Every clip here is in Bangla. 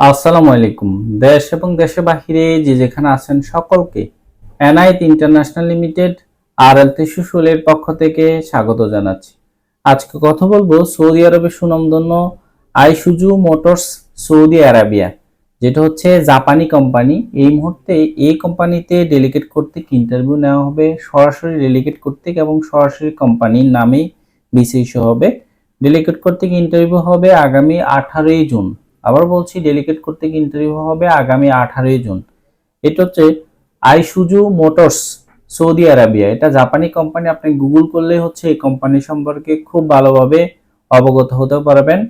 আসসালামু আলাইকুম। দেশ এবং দেশের বাহিরে যে যেখানে আছেন সকলকে এনায়েত ইন্টারন্যাশনাল লিমিটেড আর এল ১৩১৬ এর পক্ষ থেকে স্বাগত জানাচ্ছি। আজকে কথা বলবো সৌদি আরবের সুনামধন্য আইসুজু মোটরস সৌদি আরাবিয়া, যেটা হচ্ছে জাপানি কোম্পানি। এই মুহূর্তে এই কোম্পানিতে ডেলিগেট কর্তৃক ইন্টারভিউ নেওয়া হবে। সরাসরি ডেলিগেট কর্তৃক এবং সরাসরি কোম্পানির নামে বিসিএস হবে। ডেলিগেট কর্তৃক ইন্টারভিউ হবে আগামী 18ই জুন। আবার বলছি, ডেলিগেট কর্তৃক ইন্টারভিউ হবে আগামী 18ই জুন। এটা হচ্ছে আইসুজু মোটরস সৌদি আরাবিয়া। এটা জাপানি কোম্পানি। আপনি গুগল করলেই হচ্ছে এই কোম্পানি সম্পর্কে খুব ভালোভাবে অবগত হতে পারবেন।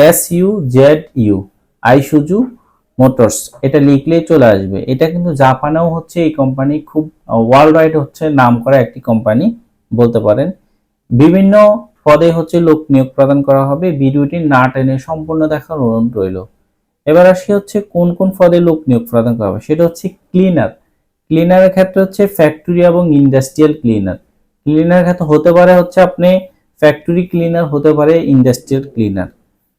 ISUZU আইসুজু মোটরস এটা লিখলেই চলে আসবে। এটা কিন্তু জাপানেও হচ্ছে এই কোম্পানি খুব ওয়ার্ল্ড ওয়াইড হচ্ছে নাম করা একটি কোম্পানি বলতে পারেন। বিভিন্ন পদে হচ্ছে লোক নিয়োগ প্রদান করা হবে। ভিডিওটি না টেনে সম্পূর্ণ দেখার অনুরোধ রইল। এবার আসি হচ্ছে কোন কোন পদে লোক নিয়োগ প্রদান করা হবে। সেটা হচ্ছে ক্লিনার। ক্লিনারের ক্ষেত্রে হচ্ছে ফ্যাক্টরি এবং ইন্ডাস্ট্রিয়াল ক্লিনার। ক্লিনারের ক্ষেত্রে হতে পারে হচ্ছে আপনি ফ্যাক্টরি ক্লিনার, হতে পারে ইন্ডাস্ট্রিয়াল ক্লিনার।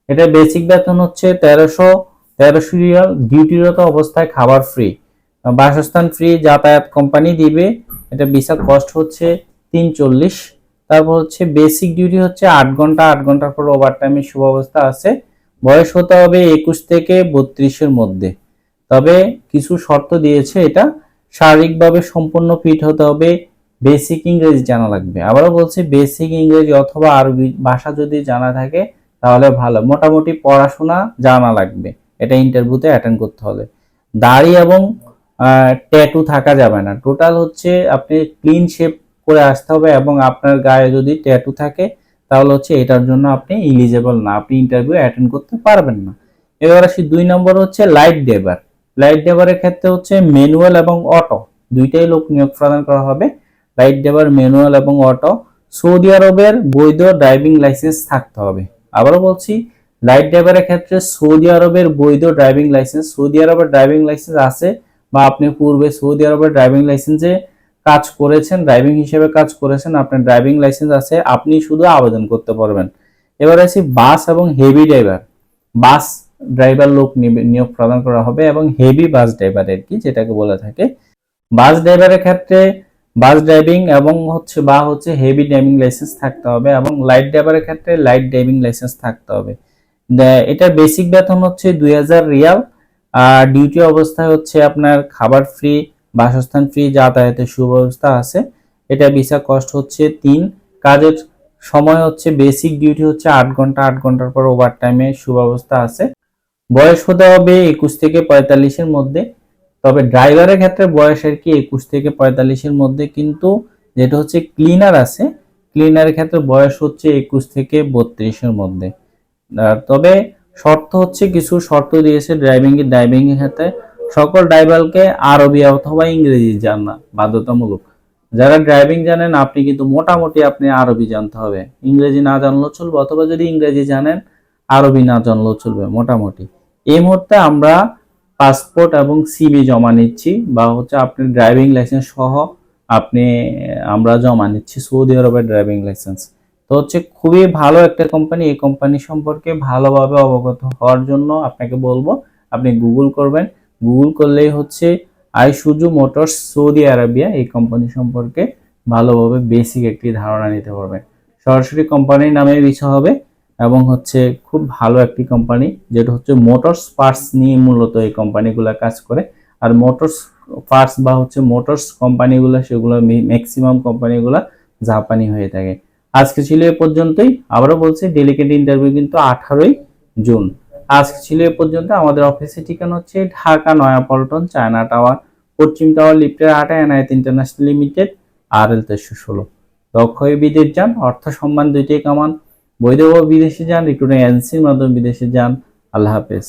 এটা বেসিক বেতন হচ্ছে 1300 রিয়াল। ডিউটিরত অবস্থায় খাবার ফ্রি, বাসস্থান ফ্রি, যাতায়াত কোম্পানি দিবে। এটা ভিসা কস্ট হচ্ছে 340। তারপর হচ্ছে বেসিক ডিউটি হচ্ছে 8 ঘন্টা, 8 ঘন্টার পর ওভারটাইমের সুব্যবস্থা আছে। বয়স হতে হবে 21 থেকে 32-এর মধ্যে। তবে কিছু শর্ত দিয়েছে, এটা শারীরিকভাবে সম্পূর্ণ ফিট হতে হবে। বেসিক ইংরেজি জানা লাগবে। আবারও বলছি, বেসিক ইংরেজি অথবা আরবি ভাষা যদি জানা থাকে তাহলে ভালো। মোটামুটি পড়াশোনা জানা লাগবে। এটা ইন্টারভিউতে অ্যাটেন্ড করতে হবে। দাড়ি এবং ট্যাটু থাকা যাবে না। টোটাল হচ্ছে আপনি ক্লিন শেপ করে আসতে হবে, এবং আপনার গায়ে যদি ট্যাটু থাকে তাহলে হচ্ছে এটার জন্য আপনি এলিজিবল না, আপনি ইন্টারভিউ অ্যাটেন্ড করতে পারবেন না। এবার আসি 2 নম্বর হচ্ছে লাইট ড্রাইভার। লাইট ড্রাইভারের ক্ষেত্রে হচ্ছে ম্যানুয়াল এবং অটো দুইটাই লোক নিয়োগ প্রদান করা হবে। লাইট ড্রাইভার ম্যানুয়াল এবং অটো। সৌদি আরবের বৈধ ড্রাইভিং লাইসেন্স থাকতে হবে। আবারও বলছি, লাইট ড্রাইভারের ক্ষেত্রে সৌদি আরবের বৈধ ড্রাইভিং লাইসেন্স, সৌদি আরবের ড্রাইভিং লাইসেন্স আছে বা আপনি পূর্বে সৌদি আরবের ড্রাইভিং লাইসেন্সে কাজ করেছেন, ড্রাইভিং হিসেবে কাজ করেছেন, আপনার ড্রাইভিং লাইসেন্স আছে, আপনি শুধু আবেদন করতে পারবেন। এবার আসি বাস এবং হেভি ড্রাইভার। বাস ড্রাইভার লোক নিয়োগ প্রদান করা হবে, এবং হেভি বাস ড্রাইভার আর কি যেটাকে বলে থাকে। বাস ড্রাইভারের ক্ষেত্রে বাস ড্রাইভিং এবং হচ্ছে হেভি ড্রাইভিং লাইসেন্স থাকতে হবে, এবং লাইট ড্রাইভারের ক্ষেত্রে লাইট ড্রাইভিং লাইসেন্স থাকতে হবে। এটার বেসিক বেতন হচ্ছে 2000 রিয়াল। আর ডিউটি অবস্থায় হচ্ছে আপনার খাবার ফ্রি, বাসস্থান ফ্রি, যাতায়াতের সুব্যবস্থা আছে। এটা ভিসা কস্ট হচ্ছে 3। কাজের সময় হচ্ছে বেসিক ডিউটি হচ্ছে 8 ঘন্টা, 8 ঘন্টার পর ওভারটাইমের সুব্যবস্থা আছে। বয়স হতে হবে 21 থেকে 45-এর মধ্যে। তবে ড্রাইভারের ক্ষেত্রে বয়স আর কি 21 থেকে 45-এর মধ্যে, কিন্তু যেটা হচ্ছে ক্লিনার আছে, ক্লিনারের ক্ষেত্রে বয়স হচ্ছে 21 থেকে 32-এর মধ্যে। তবে শর্ত হচ্ছে, কিছু শর্ত দিয়েছে ড্রাইভিং এর ক্ষেত্রে। সকল ড্রাইভারকে আরবি অথবা ইংরেজি জানা বাধ্যতামূলক। যারা ড্রাইভিং জানেন আপনি কিন্তু মোটামুটি আপনি আরবি জানতে হবে। ইংরেজি না জানলেও চলবে, অথবা যদি ইংরেজি জানেন আরবি না জানলেও চলবে মোটামুটি। এই মুহূর্তে আমরা পাসপোর্ট এবং সিভি জমা নিচ্ছি, বা হচ্ছে আপনি ড্রাইভিং লাইসেন্স সহ আমরা জমা নিচ্ছি সৌদি আরবের ড্রাইভিং লাইসেন্স। তো হচ্ছে খুবই ভালো একটা কোম্পানি। এই কোম্পানি সম্পর্কে ভালোভাবে অবগত হওয়ার জন্য আপনাকে বলবো আপনি গুগল করবেন। গুগল করলেই হচ্ছে আইসুজু মোটরস সৌদি আরাবিয়া এই কোম্পানি সম্পর্কে ভালোভাবে বেসিক একটি ধারণা নিতে পারবেন। সরাসরি কোম্পানির নামে বিষয় হবে, এবং হচ্ছে খুব ভালো একটি কোম্পানি, যেটা হচ্ছে মোটরস পার্টস নিয়ে মূলত এই কোম্পানিগুলো কাজ করে। আর মোটরস পার্টস বা হচ্ছে মোটরস কোম্পানিগুলো, সেগুলো ম্যাক্সিমাম কোম্পানিগুলো জাপানি হয়ে থাকে। আজকে ছিল এ পর্যন্তই। আবারও বলছি, ডেলিগেট ইন্টারভিউ কিন্তু 18ই জুন। আজকে ছিল এ পর্যন্ত। আমাদের অফিসের ঠিকানা হচ্ছে ঢাকা নয়াপল্টন, চায়না টাওয়ার, পশ্চিম টাওয়ার, লিফটের 8, এনায়েত ইন্টারন্যাশনাল লিমিটেড, আর এল ১৩১৬। দক্ষ হয়ে বিদেশ যান, অর্থ সম্মান দুইটাই কামান। বৈধভাবে বিদেশে যান, রিক্রুটিং এজেন্সির মাধ্যমে বিদেশে যান। আল্লাহ হাফেজ।